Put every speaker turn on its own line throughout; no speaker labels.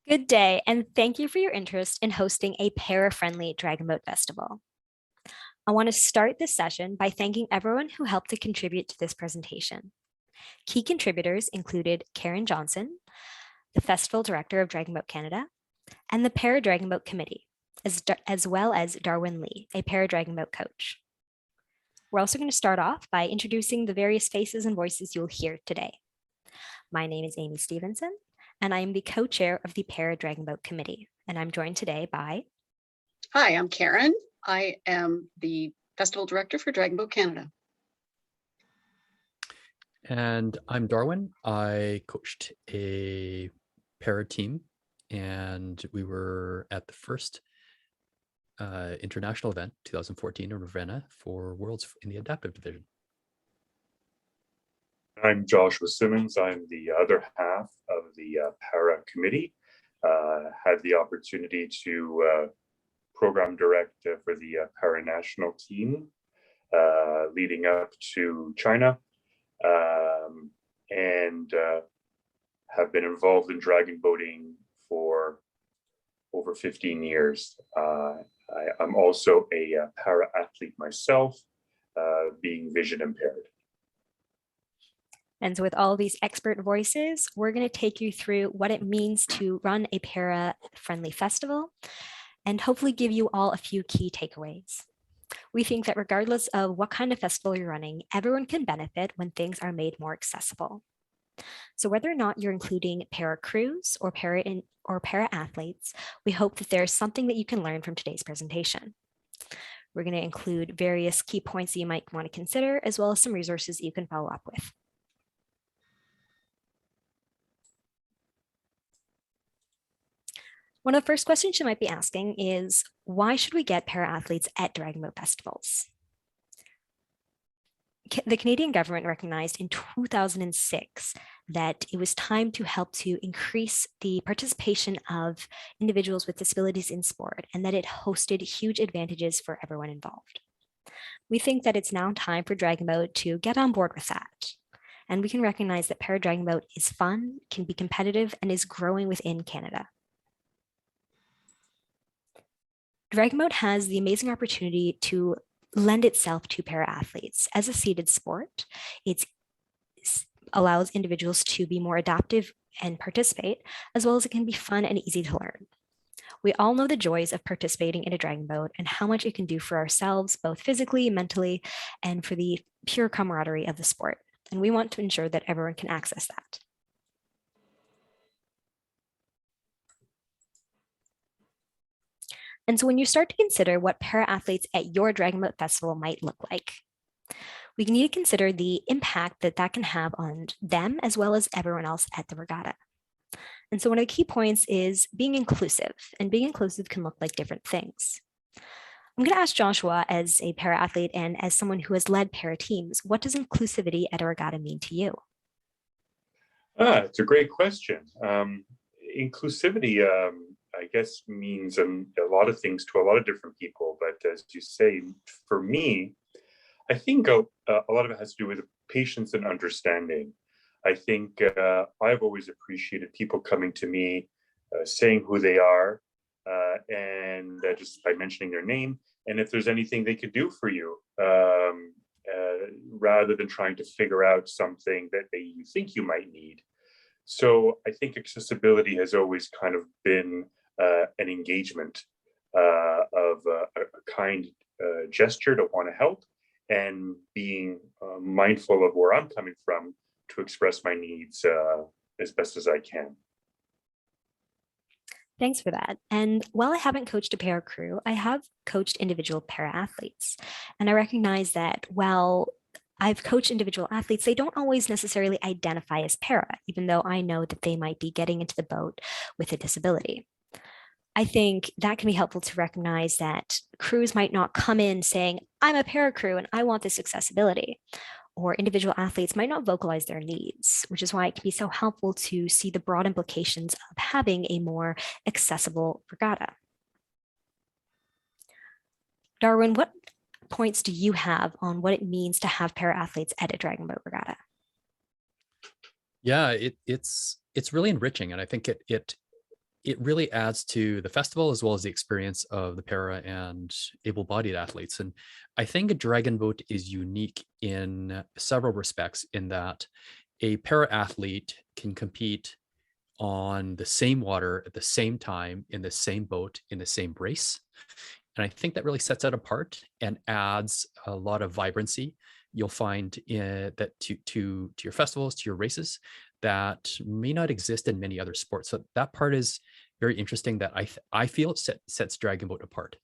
Good day, and thank you for your interest in hosting a para-friendly Dragonboat Festival. I want to start this session by thanking everyone who helped to contribute to this presentation. Key contributors included Karen Johnson, the Festival Director of Dragonboat Canada, and the Para-Dragonboat Committee, as well as Darwin Lee, a Para-Dragonboat coach. We're also going to start off by introducing the various faces and voices you'll hear today. My name is Amy Stevenson, and I am the co-chair of the Para-Dragonboat Committee, and I'm joined today by...
Hi, I'm Karen. I am the Festival Director for Dragonboat Canada.
And I'm Darwin. I coached a para team, and we were at the first international event, 2014 in Ravenna for Worlds in the Adaptive Division.
I'm Joshua Simmons. I'm the other half of the Para Committee. Had the opportunity to program direct for the Para National team leading up to China, and have been involved in dragon boating for over 15 years. I'm also a para athlete myself, being vision impaired.
And so with all these expert voices, we're going to take you through what it means to run a para-friendly festival and hopefully give you all a few key takeaways. We think that regardless of what kind of festival you're running, everyone can benefit when things are made more accessible. So whether or not you're including para crews or para athletes, we hope that there's something that you can learn from today's presentation. We're going to include various key points that you might want to consider, as well as some resources that you can follow up with. One of the first questions you might be asking is, why should we get para-athletes at Dragonboat festivals? The Canadian government recognized in 2006 that it was time to help to increase the participation of individuals with disabilities in sport, and that it hosted huge advantages for everyone involved. We think that it's now time for Dragonboat to get on board with that. And we can recognize that para-Dragonboat is fun, can be competitive, and is growing within Canada. Dragonboat has the amazing opportunity to lend itself to para-athletes. As a seated sport, it allows individuals to be more adaptive and participate, as well as it can be fun and easy to learn. We all know the joys of participating in a Dragonboat and how much it can do for ourselves, both physically, mentally, and for the pure camaraderie of the sport. And we want to ensure that everyone can access that. And so when you start to consider what para-athletes at your Dragonboat Festival might look like, we need to consider the impact that that can have on them as well as everyone else at the regatta. And so one of the key points is being inclusive, and being inclusive can look like different things. I'm going to ask Joshua, as a para-athlete and as someone who has led para teams, what does inclusivity at a regatta mean to you?
It's a great question. Inclusivity, I guess, means a lot of things to a lot of different people. But as you say, for me, I think a lot of it has to do with patience and understanding. I think I've always appreciated people coming to me, saying who they are, and just by mentioning their name, and if there's anything they could do for you, rather than trying to figure out something that you think you might need. So I think accessibility has always kind of been an engagement of a kind gesture to want to help, and being mindful of where I'm coming from to express my needs as best as I can.
Thanks for that. And while I haven't coached a para crew, I have coached individual para athletes. And I recognize that while I've coached individual athletes, they don't always necessarily identify as para, even though I know that they might be getting into the boat with a disability. I think that can be helpful to recognize that crews might not come in saying, I'm a para crew and I want this accessibility. Or individual athletes might not vocalize their needs, which is why it can be so helpful to see the broad implications of having a more accessible regatta. Darwin, what points do you have on what it means to have para athletes at a Dragonboat regatta?
Yeah, it's really enriching, and I think it it really adds to the festival as well as the experience of the para and able-bodied athletes. And I think Dragonboat is unique in several respects in that a para athlete can compete on the same water at the same time in the same boat in the same race. And I think that really sets it apart and adds a lot of vibrancy. You'll find that to your festivals, to your races, that may not exist in many other sports. So that part is very interesting that I feel it sets Dragonboat apart.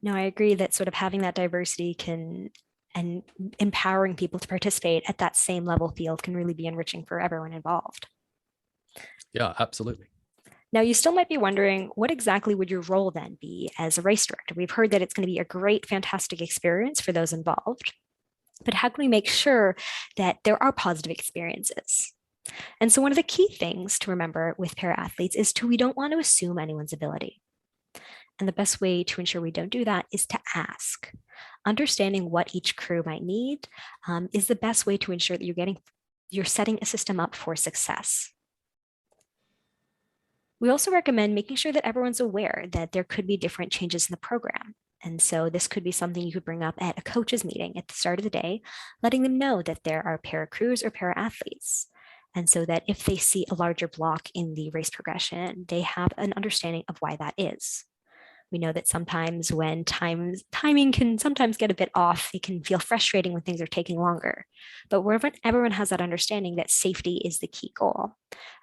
No, I agree that sort of having that diversity can and empowering people to participate at that same level field can really be enriching for everyone involved.
Yeah, absolutely.
Now, you still might be wondering, what exactly would your role then be as a race director? We've heard that it's going to be a great, fantastic experience for those involved, but how can we make sure that there are positive experiences? And so one of the key things to remember with para athletes is we don't want to assume anyone's ability. And the best way to ensure we don't do that is to ask. Understanding what each crew might need is the best way to ensure that you're setting a system up for success. We also recommend making sure that everyone's aware that there could be different changes in the program. And so this could be something you could bring up at a coaches meeting at the start of the day, letting them know that there are para crews or para athletes. And so that if they see a larger block in the race progression, they have an understanding of why that is. We know that sometimes when timing can sometimes get a bit off, it can feel frustrating when things are taking longer. But wherever everyone has that understanding that safety is the key goal,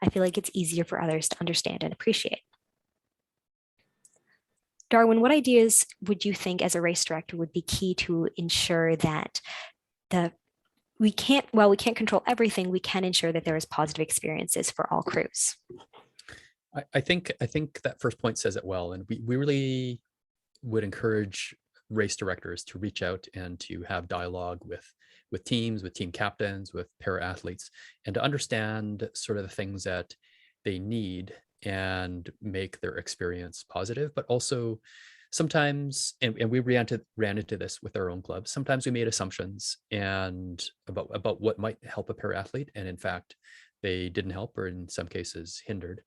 I feel like it's easier for others to understand and appreciate. Darwin, what ideas would you think as a race director would be key to ensure that we can't control everything, we can ensure that there is positive experiences for all crews?
I think that first point says it well, and we really would encourage race directors to reach out and to have dialogue with teams, with team captains, with para athletes, and to understand sort of the things that they need and make their experience positive. But also sometimes, and we ran into this with our own clubs, sometimes we made assumptions and about what might help a para athlete, and in fact they didn't help, or in some cases hindered.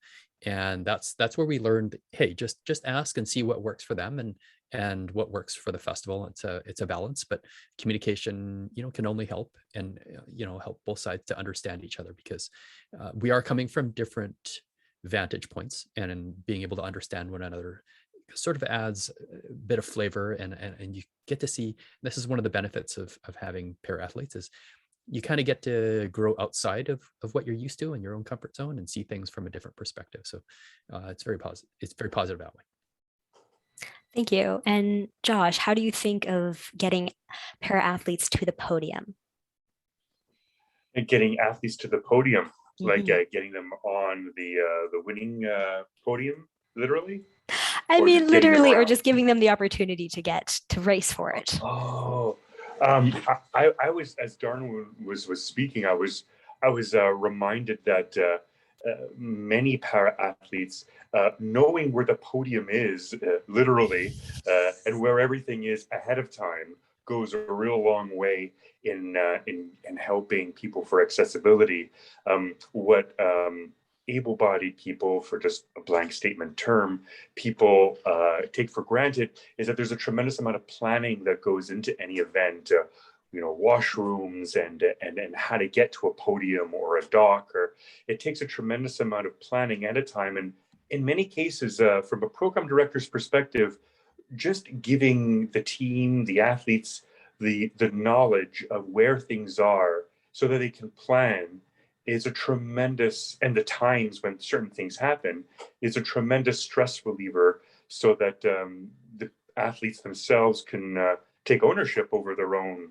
And that's where we learned, hey, just ask and see what works for them and what works for the festival. It's a balance, but communication, can only help, and help both sides to understand each other, because we are coming from different vantage points, and in being able to understand one another sort of adds a bit of flavor, and you get to see, this is one of the benefits of having para athletes, is you kind of get to grow outside of what you're used to in your own comfort zone and see things from a different perspective. So it's very positive. It's very positive that way.
Thank you. And Josh, how do you think of getting para athletes to the podium?
And getting athletes to the podium, like getting them on the winning podium, literally?
I mean, literally, or
around?
just giving them the opportunity to get to race for it.
Oh, I was, as Darwin was speaking, I was reminded that many para athletes, knowing where the podium is, literally, and where everything is ahead of time, goes a real long way in helping people for accessibility. What able-bodied people, for just a blank statement term, people take for granted is that there's a tremendous amount of planning that goes into any event, washrooms and how to get to a podium or a dock, or it takes a tremendous amount of planning at a time. And in many cases, from a program director's perspective, just giving the team, the athletes, the knowledge of where things are so that they can plan is a tremendous, and the times when certain things happen, is a tremendous stress reliever, so that the athletes themselves can take ownership over their own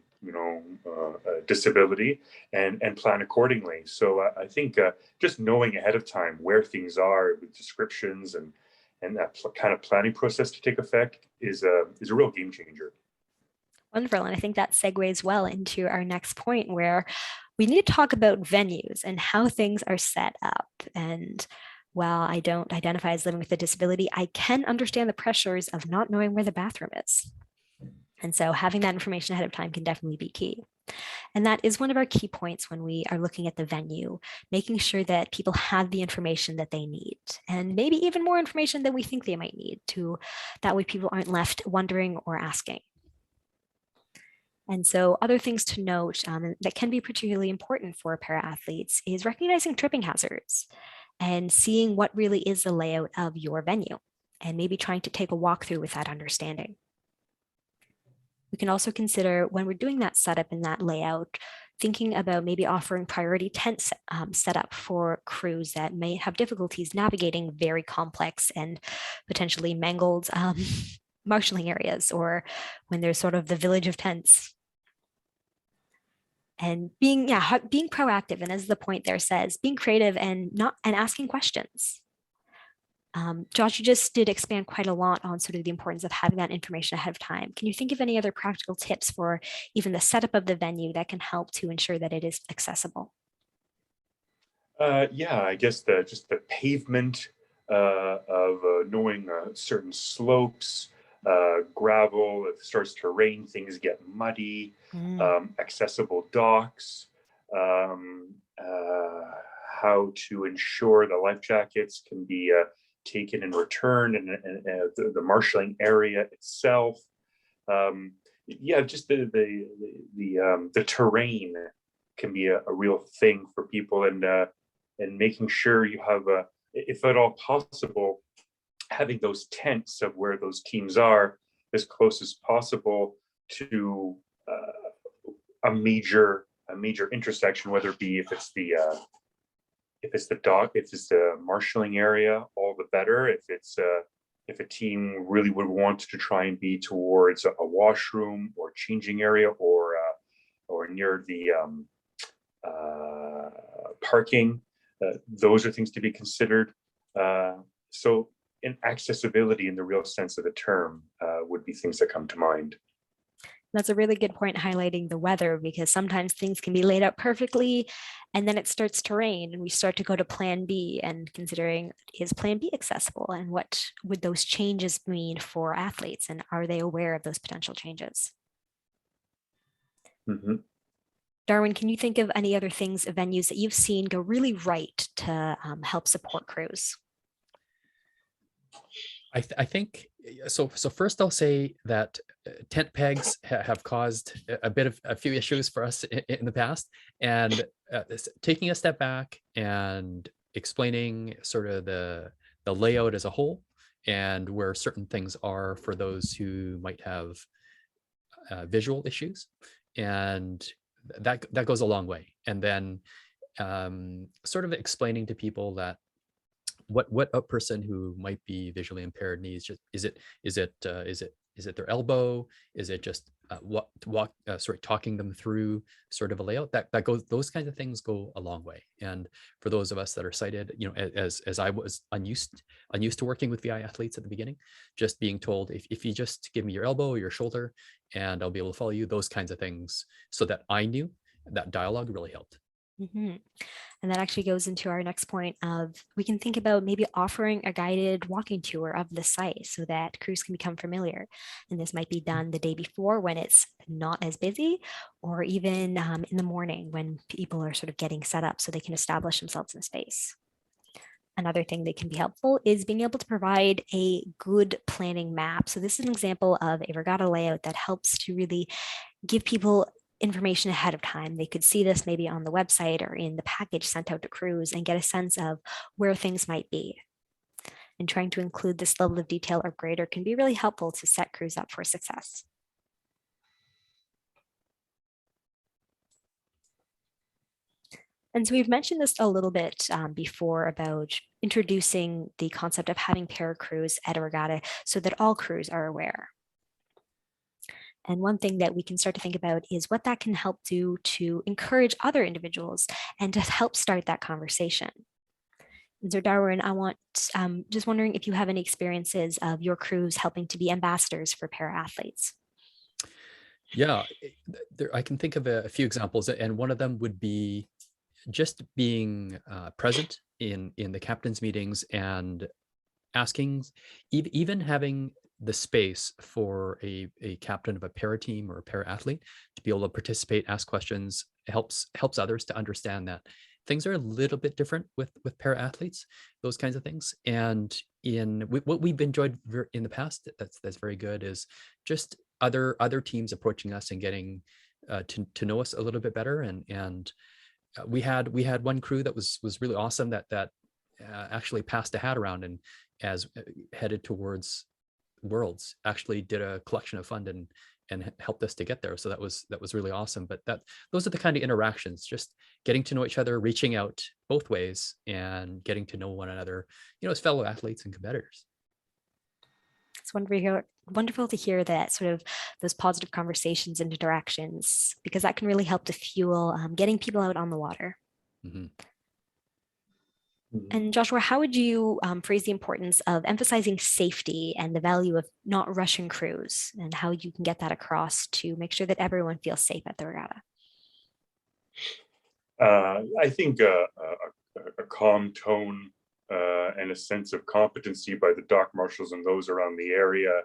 disability and plan accordingly. So I think just knowing ahead of time where things are with descriptions and that kind of planning process to take effect is a real game changer.
Wonderful. And I think that segues well into our next point, where we need to talk about venues and how things are set up. And while I don't identify as living with a disability, I can understand the pressures of not knowing where the bathroom is. And so having that information ahead of time can definitely be key. And that is one of our key points when we are looking at the venue, making sure that people have the information that they need, and maybe even more information than we think they might need, to that way people aren't left wondering or asking. And so other things to note that can be particularly important for para athletes is recognizing tripping hazards and seeing what really is the layout of your venue, and maybe trying to take a walkthrough with that understanding. We can also consider, when we're doing that setup and that layout, thinking about maybe offering priority tent setup for crews that may have difficulties navigating very complex and potentially mangled marshalling areas, or when there's sort of the village of tents. And being proactive, and as the point there says, being creative and asking questions. Josh, you just did expand quite a lot on sort of the importance of having that information ahead of time. Can you think of any other practical tips for even the setup of the venue that can help to ensure that it is accessible?
Yeah, I guess just the pavement of knowing certain slopes, gravel. If it starts to rain, things get muddy. Accessible docks. How to ensure the life jackets can be taken and returned, and the marshalling area itself. Yeah, just the terrain can be a real thing for people, and making sure you have if at all possible, having those tents of where those teams are as close as possible to a major intersection, whether it be if it's the marshalling area, all the better. If a team really would want to try and be towards a washroom or changing area, or near the parking, those are things to be considered. So, in accessibility in the real sense of the term would be things that come to mind.
That's a really good point, highlighting the weather, because sometimes things can be laid out perfectly and then it starts to rain and we start to go to plan B, and considering, is plan B accessible, and what would those changes mean for athletes, and are they aware of those potential changes?
Mm-hmm.
Darwin, can you think of any other things, venues that you've seen go really right to help support crews?
I think so. First, I'll say that tent pegs have caused a few issues for us in the past, and taking a step back and explaining sort of the layout as a whole, and where certain things are for those who might have visual issues, and that goes a long way. And then sort of explaining to people that what a person who might be visually impaired needs, just is it their elbow, is it just talking them through sort of a layout that goes, those kinds of things go a long way. And for those of us that are sighted, as I was unused to working with VI athletes at the beginning, just being told, if you just give me your elbow or your shoulder and I'll be able to follow you, those kinds of things, so that I knew that dialogue really helped.
Mm-hmm. And that actually goes into our next point of, we can think about maybe offering a guided walking tour of the site so that crews can become familiar. And this might be done the day before when it's not as busy, or even in the morning when people are sort of getting set up so they can establish themselves in space. Another thing that can be helpful is being able to provide a good planning map. So this is an example of a regatta layout that helps to really give people information ahead of time. They could see this maybe on the website or in the package sent out to crews and get a sense of where things might be. And trying to include this level of detail or greater can be really helpful to set crews up for success. And so we've mentioned this a little bit before about introducing the concept of having para crews at a regatta so that all crews are aware. And one thing that we can start to think about is what that can help do to encourage other individuals and to help start that conversation. And so Darwin, I want, just wondering if you have any experiences of your crews helping to be ambassadors for para athletes.
Yeah, I can think of a few examples, and one of them would be just being present in the captain's meetings and asking, even having the space for a captain of a para team or a para athlete to be able to participate, ask questions. It helps others to understand that things are a little bit different with para athletes, those kinds of things. And what we've enjoyed in the past, that's very good, is just other teams approaching us and getting to know us a little bit better. And we had one crew that was really awesome that actually passed a hat around, and as headed towards Worlds, actually did a collection of fund and helped us to get there. So that was really awesome. But those are the kind of interactions, just getting to know each other, reaching out both ways, and getting to know one another, as fellow athletes and competitors.
It's wonderful to hear that sort of those positive conversations and interactions, because that can really help to fuel getting people out on the water.
Mm-hmm.
And Joshua, how would you phrase the importance of emphasizing safety and the value of not rushing crews, and how you can get that across to make sure that everyone feels safe at the regatta?
I think a calm tone and a sense of competency by the dock marshals and those around the area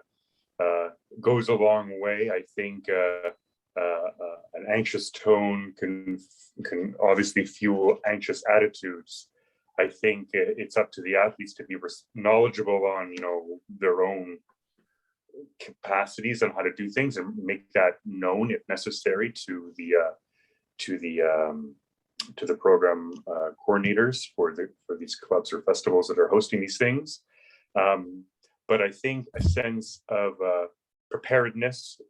goes a long way. I think an anxious tone can obviously fuel anxious attitudes. I think it's up to the athletes to be knowledgeable on, their own capacities and how to do things, and make that known if necessary to the program coordinators for these clubs or festivals that are hosting these things. But I think a sense of preparedness,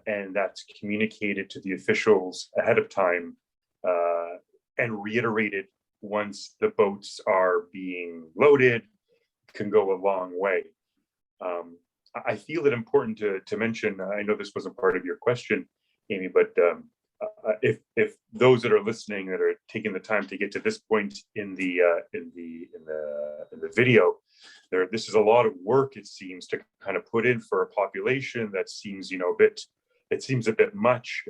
and that's communicated to the officials ahead of time and reiterated once the boats are being loaded, can go a long way. I feel it important to mention, I know this wasn't part of your question, Amy, but if those that are listening, that are taking the time to get to this point in the video, this is a lot of work, it seems, to kind of put in for a population that seems a bit much.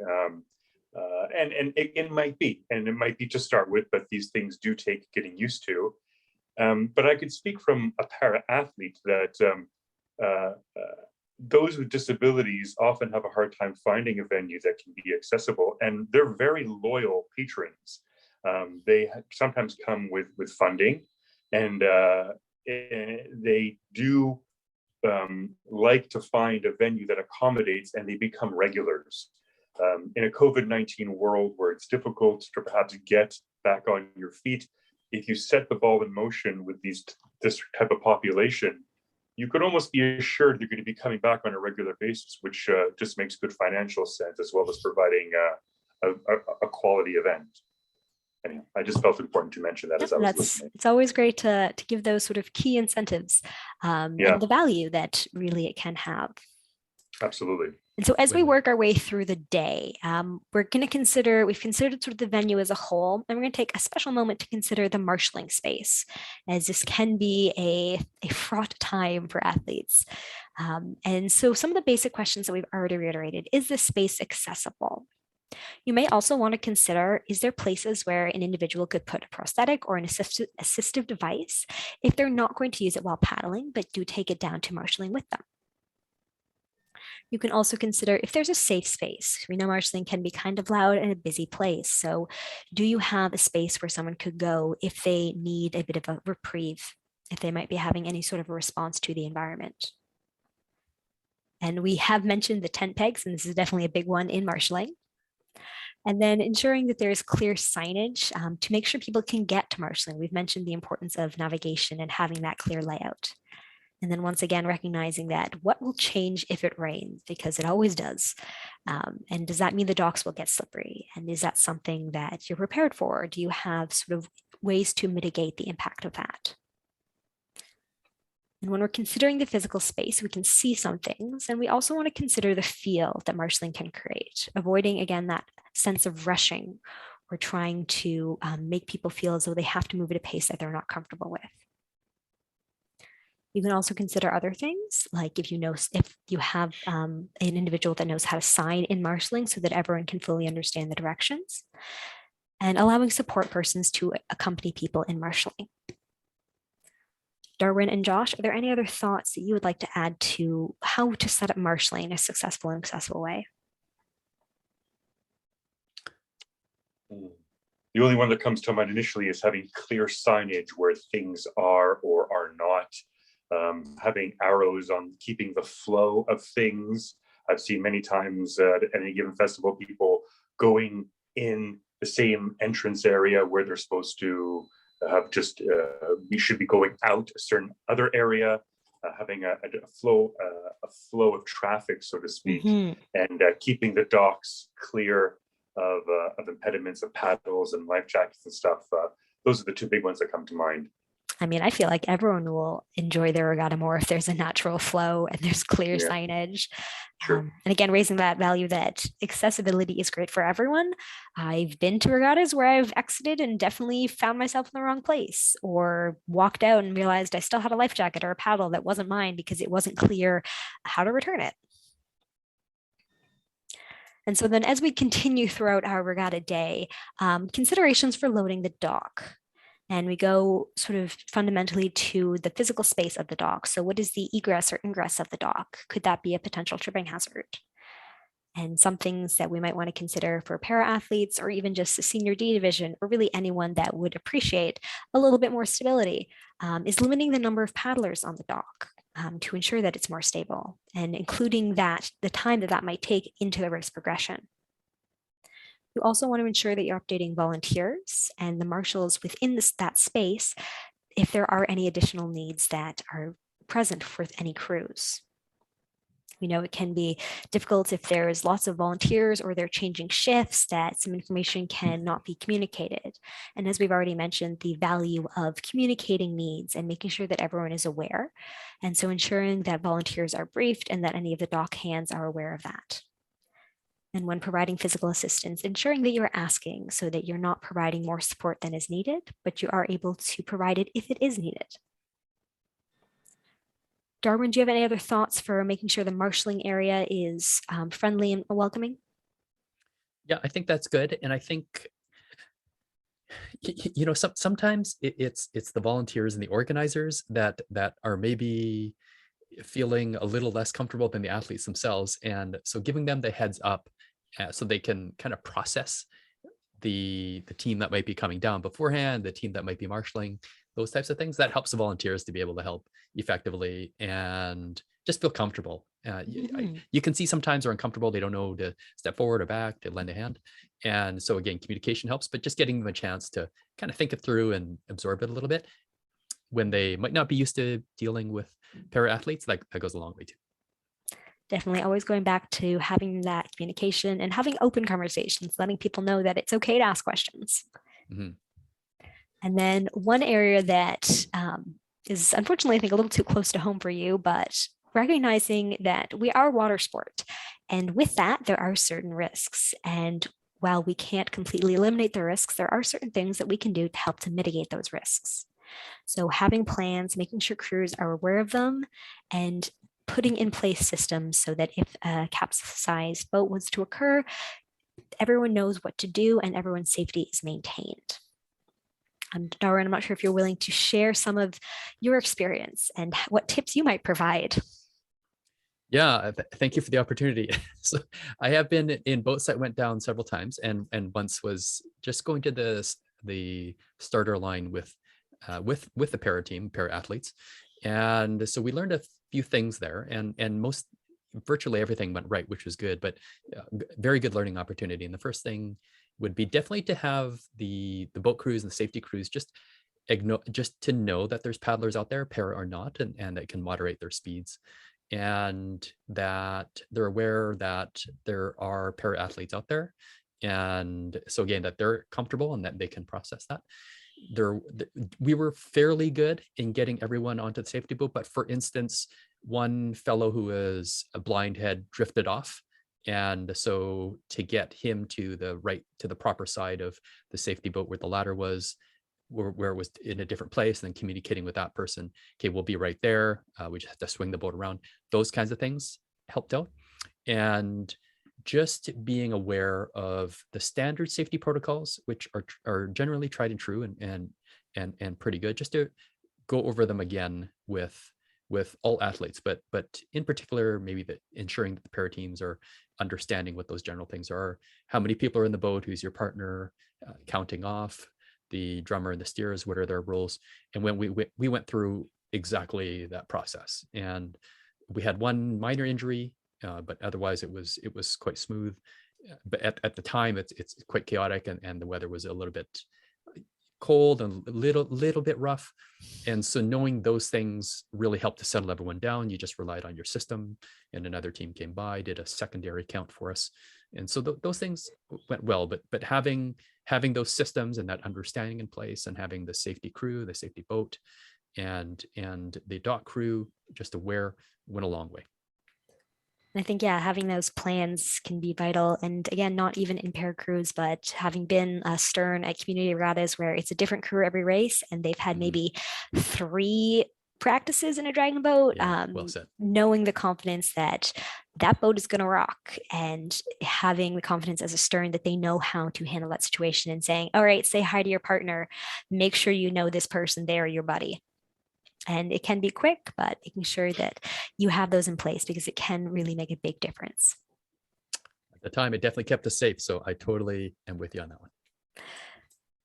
And it might be, to start with, but these things do take getting used to. But I could speak from a para athlete that those with disabilities often have a hard time finding a venue that can be accessible, and they're very loyal patrons. They sometimes come with funding, and they do like to find a venue that accommodates, and they become regulars. In a COVID-19 world where it's difficult to perhaps get back on your feet, if you set the ball in motion with this type of population, you could almost be assured they're going to be coming back on a regular basis, which just makes good financial sense, as well as providing a quality event. Anyway, I just felt important to mention that as I was listening.
It's always great to give those sort of key incentives and the value that really it can have.
Absolutely.
And so as we work our way through the day, we've considered sort of the venue as a whole, and we're going to take a special moment to consider the marshalling space, as this can be a fraught time for athletes. And so some of the basic questions that we've already reiterated: is this space accessible? You may also want to consider, is there places where an individual could put a prosthetic or an assistive device if they're not going to use it while paddling, but do take it down to marshalling with them? You can also consider if there's a safe space. We know marshalling can be kind of loud and a busy place. So do you have a space where someone could go if they need a bit of a reprieve, if they might be having any sort of a response to the environment? And we have mentioned the tent pegs, and this is definitely a big one in marshalling. And then ensuring that there is clear signage to make sure people can get to marshalling. We've mentioned the importance of navigation and having that clear layout. And then once again, recognizing that what will change if it rains, because it always does. And does that mean the docks will get slippery? And is that something that you're prepared for? Or do you have sort of ways to mitigate the impact of that? And when we're considering the physical space, we can see some things, and we also want to consider the feel that marshalling can create, avoiding, again, that sense of rushing or trying to make people feel as though they have to move at a pace that they're not comfortable with. You can also consider other things, like if you have an individual that knows how to sign in marshalling so that everyone can fully understand the directions, and allowing support persons to accompany people in marshalling. Darwin and Josh, are there any other thoughts that you would like to add to how to set up marshaling in a successful and accessible way?
The only one that comes to mind initially is having clear signage where things are or are not, having arrows on keeping the flow of things. I've seen many times at any given festival, people going in the same entrance area where they're supposed to have just, we should be going out a certain other area, having a flow of traffic, so to speak,
Mhm.
and keeping the docks clear of impediments, of paddles and life jackets and stuff. Those are the two big ones that come to mind.
I mean, I feel like everyone will enjoy their regatta more if there's a natural flow and there's clear
Yeah.
signage.
Sure.
And again, raising that value that accessibility is great for everyone. I've been to regattas where I've exited and definitely found myself in the wrong place, or walked out and realized I still had a life jacket or a paddle that wasn't mine because it wasn't clear how to return it. And so then as we continue throughout our regatta day, considerations for loading the dock. And we go sort of fundamentally to the physical space of the dock. So what is the egress or ingress of the dock? Could that be a potential tripping hazard? And some things that we might want to consider for para athletes, or even just the senior D division, or really anyone that would appreciate a little bit more stability, is limiting the number of paddlers on the dock. To ensure that it's more stable, and including that the time that that might take into the race progression. You also want to ensure that you're updating volunteers and the marshals within that space if there are any additional needs that are present for any crews. We know it can be difficult if there's lots of volunteers or they're changing shifts, that some information cannot be communicated. And as we've already mentioned, the value of communicating needs and making sure that everyone is aware. And so ensuring that volunteers are briefed and that any of the dock hands are aware of that. And when providing physical assistance, ensuring that you're asking so that you're not providing more support than is needed, but you are able to provide it if it is needed. Darwin, do you have any other thoughts for making sure the marshalling area is friendly and welcoming?
Yeah, I think that's good. And I think, you know, sometimes it's the volunteers and the organizers that are maybe feeling a little less comfortable than the athletes themselves. And so giving them the heads up so they can kind of process the team that might be coming down beforehand, the team that might be marshaling, those types of things, that helps the volunteers to be able to help effectively and just feel comfortable. You can see sometimes they're uncomfortable. They don't know to step forward or back, to lend a hand. And so again, communication helps, but just getting them a chance to kind of think it through and absorb it a little bit when they might not be used to dealing with para athletes, that goes a long way too.
Definitely always going back to having that communication and having open conversations, letting people know that it's okay to ask questions.
Mm-hmm.
And then one area that is unfortunately, I think, a little too close to home for you, but recognizing that we are water sport. And with that, there are certain risks. And while we can't completely eliminate the risks, there are certain things that we can do to help to mitigate those risks. So having plans, making sure crews are aware of them, and putting in place systems so that if a capsized boat was to occur, everyone knows what to do and everyone's safety is maintained. Darwin, I'm not sure if you're willing to share some of your experience and what tips you might provide.
Yeah, thank you for the opportunity. So I have been in boats that went down several times, and once was just going to the starter line with the para athletes, and so we learned a few things there, and virtually everything went right, which was good, but very good learning opportunity. And the first thing would be definitely to have the boat crews and the safety crews just to know that there's paddlers out there, para or not, and that can moderate their speeds, and that they're aware that there are para athletes out there, and so again that they're comfortable and that they can process that. We were fairly good in getting everyone onto the safety boat, but for instance, one fellow who was a blind had drifted off, and so to get him to the proper side of the safety boat where the ladder was, where it was in a different place, and then communicating with that person, okay, we'll be right there, we just have to swing the boat around. Those kinds of things helped out. And just being aware of the standard safety protocols, which are generally tried and true and pretty good, just to go over them again with all athletes, but in particular, maybe ensuring that the para teams are understanding what those general things are. How many people are in the boat? Who's your partner? Counting off the drummer and the steers. What are their roles? And when we went through exactly that process, and we had one minor injury, but otherwise it was quite smooth. But at the time, it's quite chaotic, and the weather was a little bit cold and a little bit rough. And so knowing those things really helped to settle everyone down. You just relied on your system, and another team came by, did a secondary count for us. And so those things went well, but having those systems and that understanding in place, and having the safety crew, the safety boat, and the dock crew just aware, went a long way.
And I think, yeah, having those plans can be vital. And again, not even in pair crews, but having been stern at community regattas where it's a different crew every race, and they've had maybe 3 practices in a dragon boat,
Yeah, well said.
knowing the confidence that that boat is going to rock, and having the confidence as a stern that they know how to handle that situation, and saying, all right, say hi to your partner, make sure you know this person, they're your buddy. And it can be quick, but making sure that you have those in place, because it can really make a big difference.
At the time, it definitely kept us safe. So I totally am with you on that one.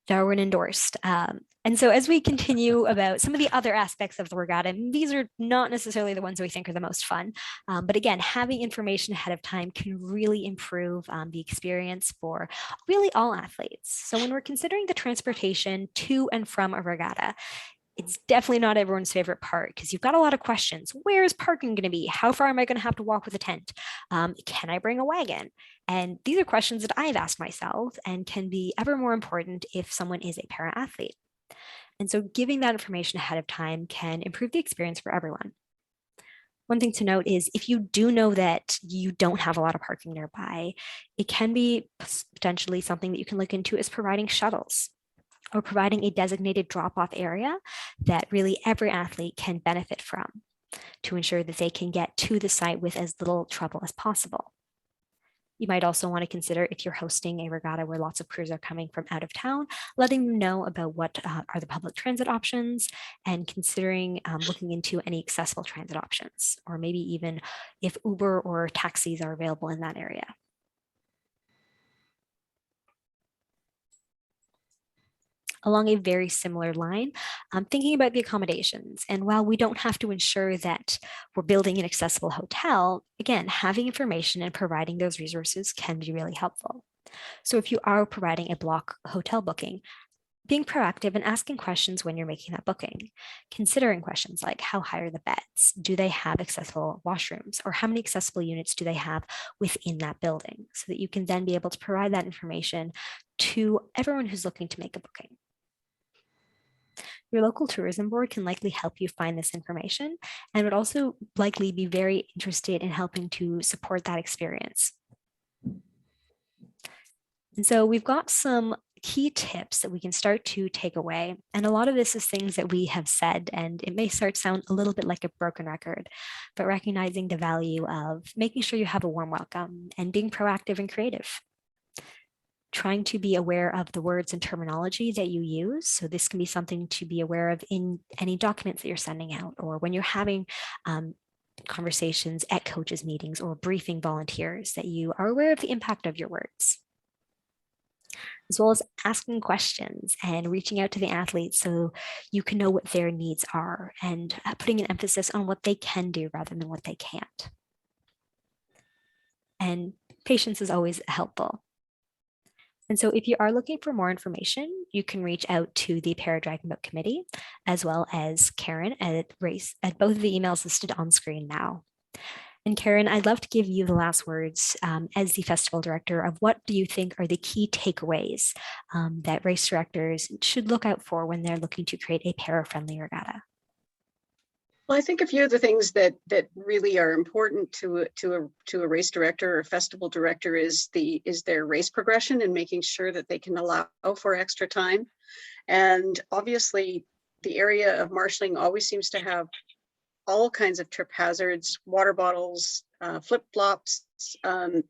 Darwin endorsed. And so as we continue about some of the other aspects of the regatta, these are not necessarily the ones we think are the most fun. But again, having information ahead of time can really improve the experience for really all athletes. So when we're considering the transportation to and from a regatta, it's definitely not everyone's favorite part, because you've got a lot of questions. Where is parking going to be? How far am I going to have to walk with a tent? Can I bring a wagon? And these are questions that I've asked myself, and can be ever more important if someone is a para athlete. And so giving that information ahead of time can improve the experience for everyone. One thing to note is, if you do know that you don't have a lot of parking nearby, it can be potentially something that you can look into is providing shuttles, or providing a designated drop-off area that really every athlete can benefit from, to ensure that they can get to the site with as little trouble as possible. You might also want to consider, if you're hosting a regatta where lots of crews are coming from out of town, letting them know about what are the public transit options, and considering looking into any accessible transit options, or maybe even if Uber or taxis are available in that area. Along a very similar line, I'm thinking about the accommodations. And while we don't have to ensure that we're building an accessible hotel, again, having information and providing those resources can be really helpful. So if you are providing a block hotel booking, being proactive and asking questions when you're making that booking, considering questions like, how high are the beds? Do they have accessible washrooms? Or how many accessible units do they have within that building? So that you can then be able to provide that information to everyone who's looking to make a booking. Your local tourism board can likely help you find this information, and would also likely be very interested in helping to support that experience. And so we've got some key tips that we can start to take away. And a lot of this is things that we have said, and it may start to sound a little bit like a broken record, but recognizing the value of making sure you have a warm welcome and being proactive and creative. Trying to be aware of the words and terminology that you use. So this can be something to be aware of in any documents that you're sending out, or when you're having conversations at coaches meetings or briefing volunteers, that you are aware of the impact of your words. As well as asking questions and reaching out to the athletes so you can know what their needs are, and putting an emphasis on what they can do rather than what they can't. And patience is always helpful. And so if you are looking for more information, you can reach out to the Para Dragonboat Committee, as well as Karen at both of the emails listed on screen now. And Karen, I'd love to give you the last words as the festival director of what do you think are the key takeaways that race directors should look out for when they're looking to create a para-friendly regatta?
Well, I think a few of the things that really are important to a race director or a festival director is their race progression, and making sure that they can allow for extra time. And obviously, the area of marshalling always seems to have all kinds of trip hazards, water bottles, flip-flops,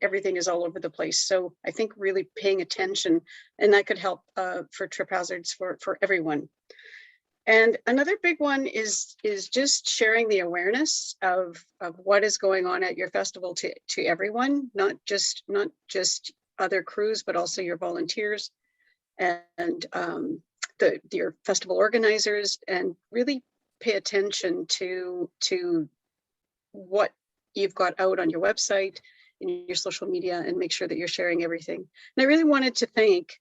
everything is all over the place. So I think really paying attention, and that could help for trip hazards for everyone. And another big one is just sharing the awareness of what is going on at your festival to everyone, not just other crews, but also your volunteers and your festival organizers, and really pay attention to what you've got out on your website, in your social media, and make sure that you're sharing everything. And I really wanted to thank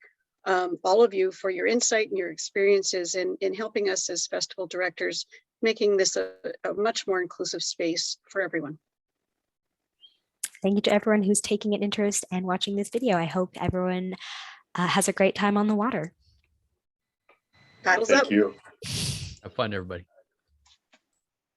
all of you for your insight and your experiences in helping us as festival directors, making this a much more inclusive space for everyone.
Thank you to everyone who's taking an interest and watching this video. I hope everyone has a great time on the water.
Paddles up.
Thank you.
Have fun, everybody.